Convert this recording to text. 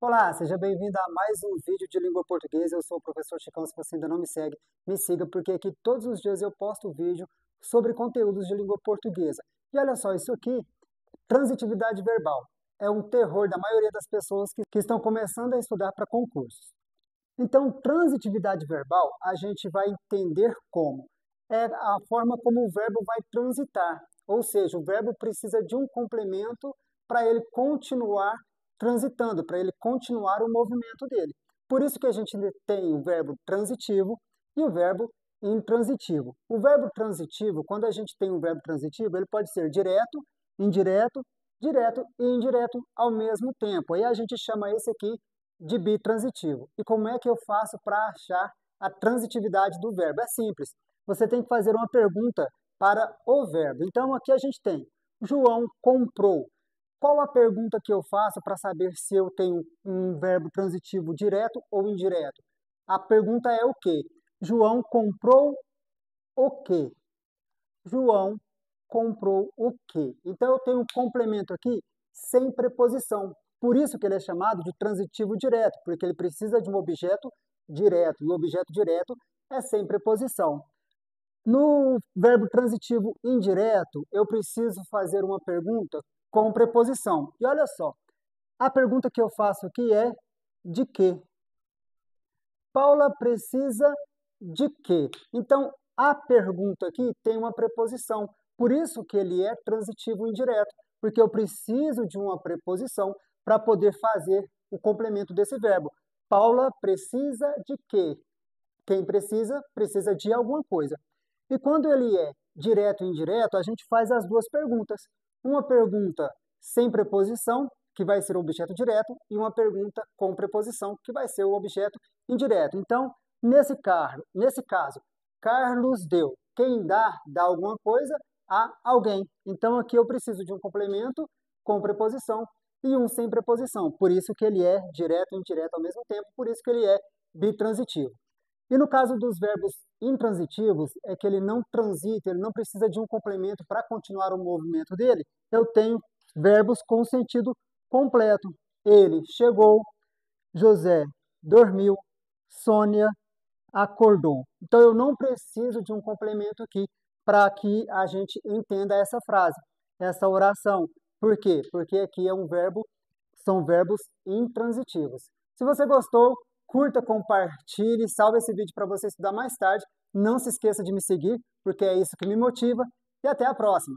Olá, seja bem-vindo a mais um vídeo de língua portuguesa. Eu sou o professor Chicão. Se você ainda não me segue, me siga, porque aqui todos os dias eu posto vídeo sobre conteúdos de língua portuguesa. E olha só, isso aqui, transitividade verbal, é um terror da maioria das pessoas que estão começando a estudar para concursos. Então, transitividade verbal, a gente vai entender como é a forma como o verbo vai transitar, ou seja, o verbo precisa de um complemento para ele continuar transitando, para ele continuar o movimento dele. Por isso que a gente tem o verbo transitivo e o verbo intransitivo. O verbo transitivo, quando a gente tem um verbo transitivo, ele pode ser direto, indireto, direto e indireto ao mesmo tempo. Aí a gente chama esse aqui de bitransitivo. E como é que eu faço para achar a transitividade do verbo? É simples. Você tem que fazer uma pergunta para o verbo. Então aqui a gente tem: João comprou. Qual a pergunta que eu faço para saber se eu tenho um verbo transitivo direto ou indireto? A pergunta é o quê? João comprou o quê? João comprou o quê? Então eu tenho um complemento aqui sem preposição. Por isso que ele é chamado de transitivo direto, porque ele precisa de um objeto direto, e o objeto direto é sem preposição. No verbo transitivo indireto, eu preciso fazer uma pergunta com preposição. E olha só, a pergunta que eu faço aqui é: de quê? Paula precisa de quê? Então, a pergunta aqui tem uma preposição. Por isso que ele é transitivo indireto, porque eu preciso de uma preposição para poder fazer o complemento desse verbo. Paula precisa de quê? Quem precisa, precisa de alguma coisa. E quando ele é direto e indireto, a gente faz as duas perguntas. Uma pergunta sem preposição, que vai ser o objeto direto, e uma pergunta com preposição, que vai ser o objeto indireto. Então, nesse caso, Carlos deu. Quem dá, dá alguma coisa a alguém. Então, aqui eu preciso de um complemento com preposição e um sem preposição. Por isso que ele é direto e indireto ao mesmo tempo, por isso que ele é bitransitivo. E no caso dos verbos intransitivos, é que ele não transita, ele não precisa de um complemento para continuar o movimento dele. Eu tenho verbos com sentido completo. Ele chegou, José dormiu, Sônia acordou. Então eu não preciso de um complemento aqui para que a gente entenda essa frase, essa oração. Por quê? Porque aqui são verbos intransitivos. Se você gostou, curta, compartilhe, salve esse vídeo para você estudar mais tarde. Não se esqueça de me seguir, porque é isso que me motiva. E até a próxima!